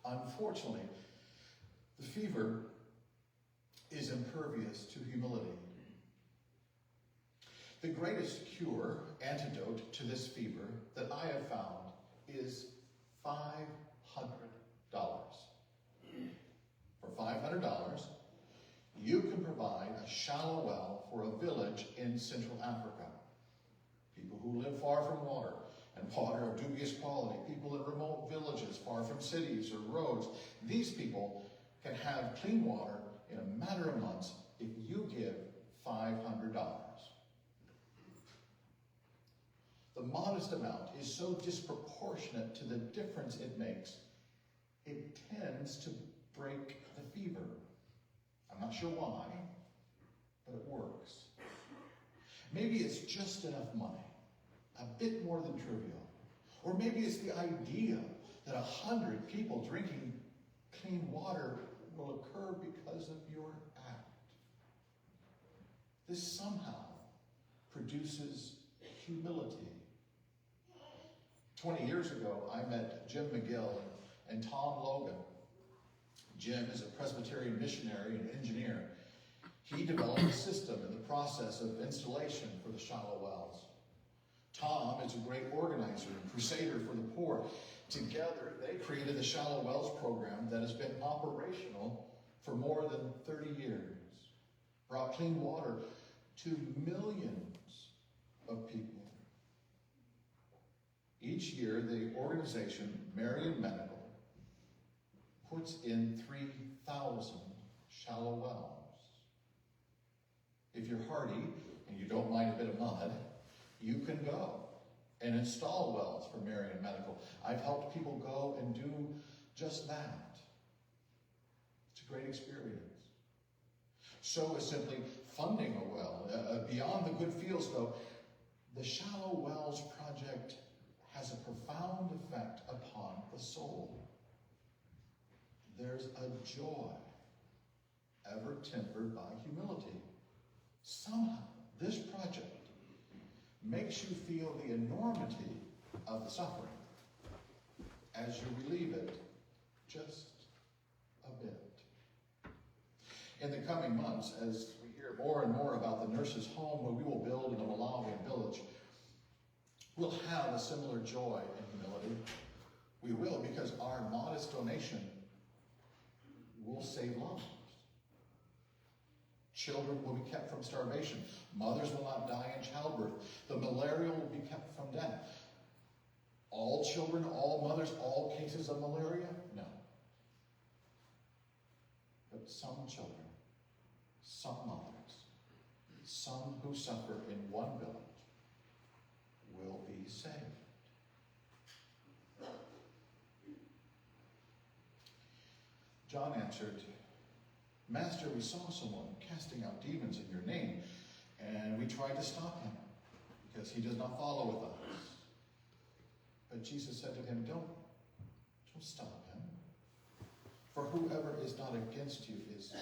Unfortunately, the fever is impervious to humility. The greatest cure, antidote to this fever that I have found is $500. For $500, you can provide a shallow well for a village in Central Africa. People who live far from water, and water of dubious quality, people in remote villages far from cities or roads. These people can have clean water in a matter of months if you give $500. The modest amount is so disproportionate to the difference it makes, it tends to break the fever. I'm not sure why, but it works. Maybe it's just enough money, a bit more than trivial. Or maybe it's the idea that 100 people drinking clean water will occur because of your act. This somehow produces humility. 20 years ago, I met Jim McGill and Tom Logan. Jim is a Presbyterian missionary and engineer. He developed a system in the process of installation for the shallow wells. Tom is a great organizer and crusader for the poor. Together, they created the Shallow Wells program that has been operational for more than 30 years, brought clean water to millions of people. Each year, the organization, Marian Medical, puts in 3,000 shallow wells. If you're hardy and you don't mind a bit of mud, you can go and install wells for Marian Medical. I've helped people go and do just that. It's a great experience. So is simply funding a well. Beyond the good feels, though, the Shallow Wells Project has a profound effect upon the soul. There's a joy ever tempered by humility. Somehow, this project makes you feel the enormity of the suffering as you relieve it just a bit. In the coming months, as we hear more and more about the nurses' home where we will build in the Malawian village, we'll have a similar joy and humility. We will, because our modest donation will save lives. Children will be kept from starvation. Mothers will not die in childbirth. The malaria will be kept from death. All children, all mothers, all cases of malaria? No. But some children, some mothers, some who suffer in one village will be saved. John answered, Master, we saw someone casting out demons in your name, and we tried to stop him because he does not follow with us. But Jesus said to him, Don't stop him. For whoever is not against you is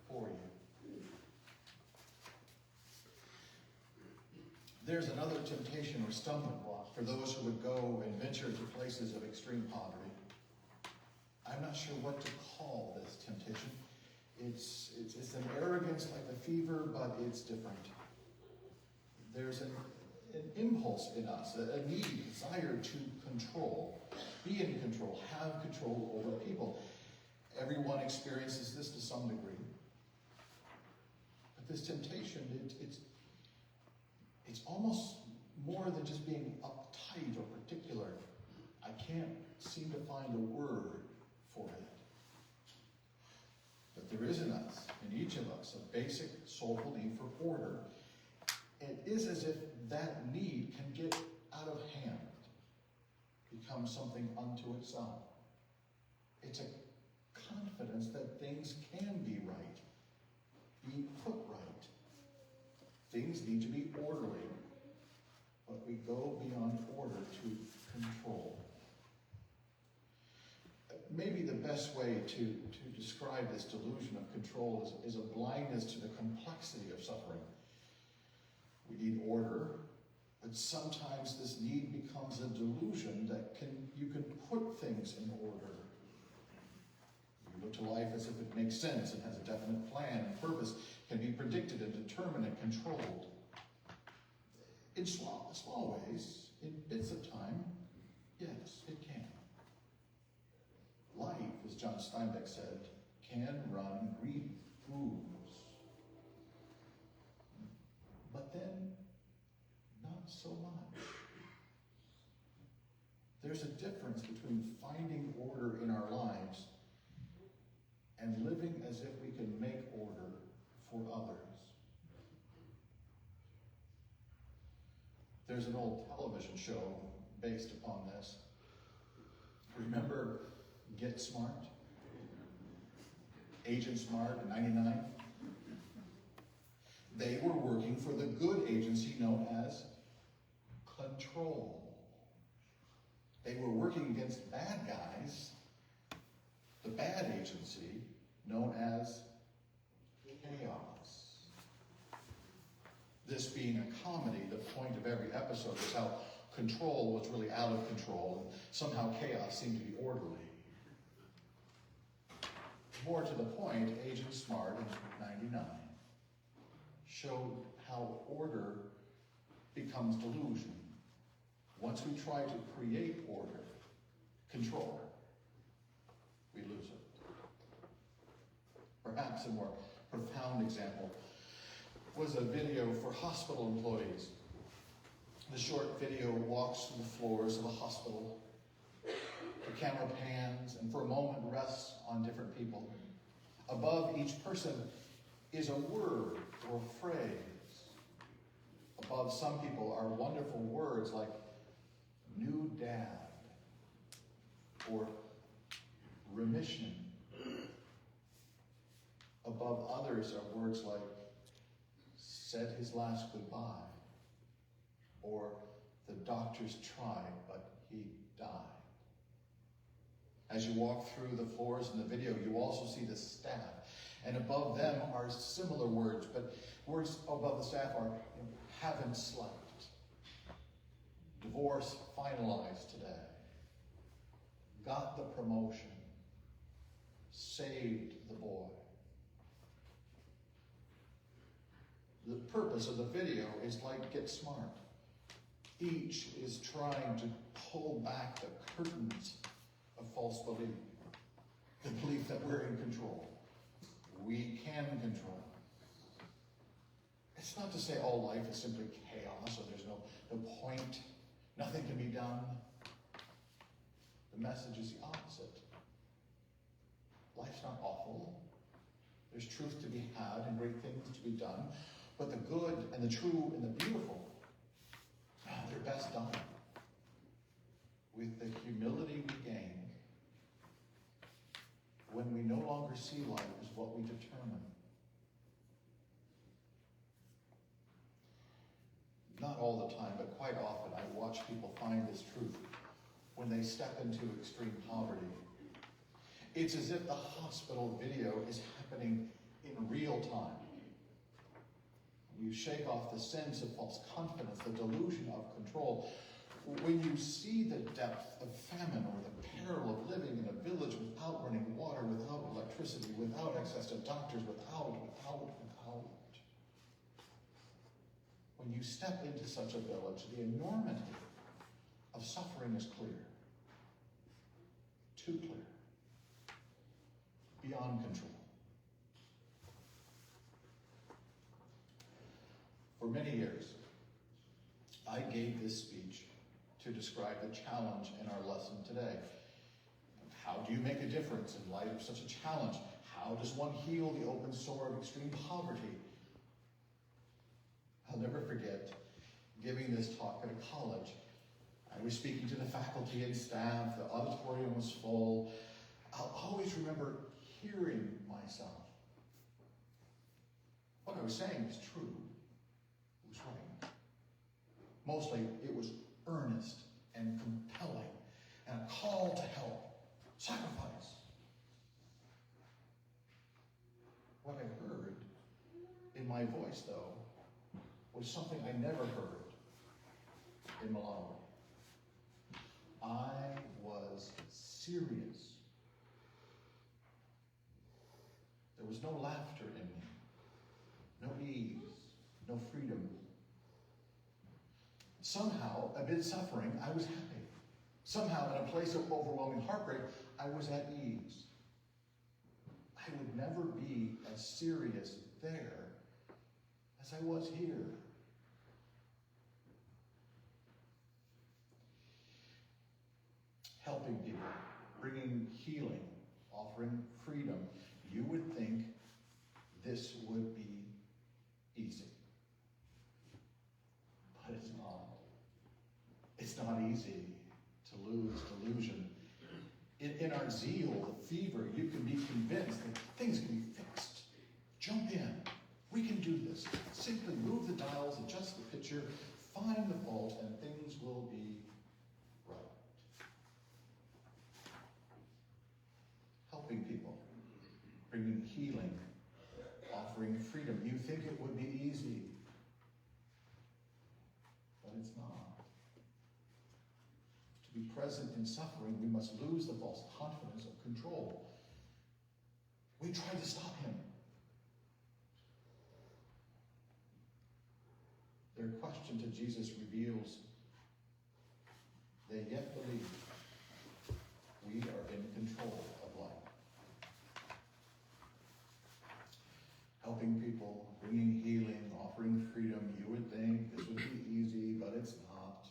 for you. There's another temptation or stumbling block for those who would go and venture to places of extreme poverty. I'm not sure what to call this temptation. It's an arrogance like the fever, but it's different. There's an impulse in us, a need, a desire to control, be in control, have control over people. Everyone experiences this to some degree. But this temptation, it's almost more than just being uptight or particular. I can't seem to find a word for it. But there is in us, in each of us, a basic soulful need for order. It is as if that need can get out of hand, become something unto itself. It's a confidence that things can be right, be put right. Things need to be orderly, but we go beyond order to control. Maybe the best way to describe this delusion of control is a blindness to the complexity of suffering. We need order, but sometimes this need becomes a delusion that you can put things in order. to life as if it makes sense and has a definite plan and purpose, can be predicted and determined and controlled. In small ways, in bits of time, yes, it can. Life, as John Steinbeck said, can run grooves. But then, not so much. There's a difference between finding order in our lives and living as if we can make order for others. There's an old television show based upon this. Remember Get Smart? Agent Smart in '99? They were working for the good agency known as Control. They were working against bad guys, the bad agency known as Chaos. This being a comedy, the point of every episode was how Control was really out of control and somehow Chaos seemed to be orderly. More to the point, Agent Smart in '99 showed how order becomes delusion. Once we try to create order, control, we lose it. Perhaps a more profound example was a video for hospital employees. The short video walks through the floors of a hospital. The camera pans and for a moment rests on different people. Above each person is a word or phrase. Above some people are wonderful words like new dad or remission. Above others are words like said his last goodbye or the doctors tried but he died. As you walk through the floors in the video, you also see the staff. And above them are similar words, but words above the staff are haven't slept. Divorce finalized today. Got the promotion. Saved the boy. The purpose of the video is like Get Smart. Each is trying to pull back the curtains of false belief. The belief that we're in control. We can control. It's not to say all life is simply chaos or there's no point. Nothing can be done. The message is the opposite. Life's not awful. There's truth to be had and great things to be done. But the good and the true and the beautiful, they're best done with the humility we gain when we no longer see life as what we determine. Not all the time, but quite often I watch people find this truth when they step into extreme poverty. It's as if the hospital video is happening in real time. You shake off the sense of false confidence, the delusion of control. When you see the depth of famine or the peril of living in a village without running water, without electricity, without access to doctors, without. When you step into such a village, the enormity of suffering is clear. Too clear. Beyond control. For many years, I gave this speech to describe the challenge in our lesson today. How do you make a difference in light of such a challenge? How does one heal the open sore of extreme poverty? I'll never forget giving this talk at a college. I was speaking to the faculty and staff. The auditorium was full. I'll always remember hearing myself. What I was saying was true. It was right. Mostly it was earnest and compelling and a call to help. Sacrifice. What I heard in my voice, though, was something I never heard in Malawi. I was serious. was no laughter in me, no ease, no freedom. Somehow, amid suffering, I was happy. Somehow, in a place of overwhelming heartbreak, I was at ease. I would never be as serious there as I was here. Helping people, bringing healing, offering freedom. You would think this would be easy. But it's not. It's not easy to lose delusion. In our zeal, the fever, you can be convinced that things can be fixed. Jump in. We can do this. Simply move the dials, adjust the picture, find the fault, and things will be right. Helping people, bringing healing, offering freedom. You think it would be easy, but it's not. To be present in suffering, we must lose the false confidence of control. We tried to stop him. Their question to Jesus reveals they yet believe we are in control of life. Helping people, bringing healing, offering freedom. You would think this would be easy, but it's not.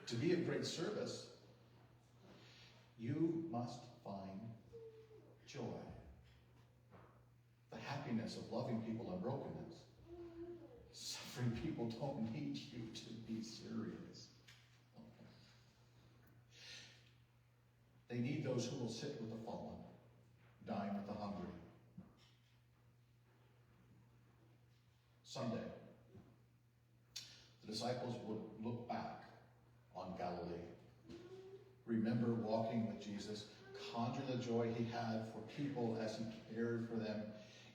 To be of great service, you must find joy. The happiness of loving people in brokenness. Suffering people don't need you to be serious. They need those who will sit with the fallen, dine with the hungry. Someday, the disciples would look back on Galilee, remember walking with Jesus, conjure the joy he had for people as he cared for them.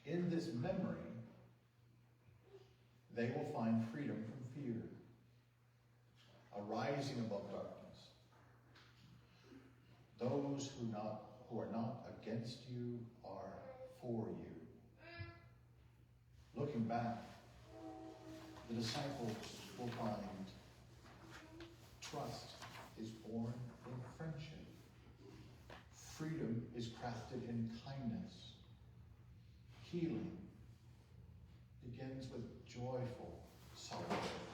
In this memory, they will find freedom from fear, a rising above darkness. Those who are not against you are for you. Looking back, the disciples will find trust is born in friendship. Freedom is crafted in kindness. Healing begins with joyful solidarity.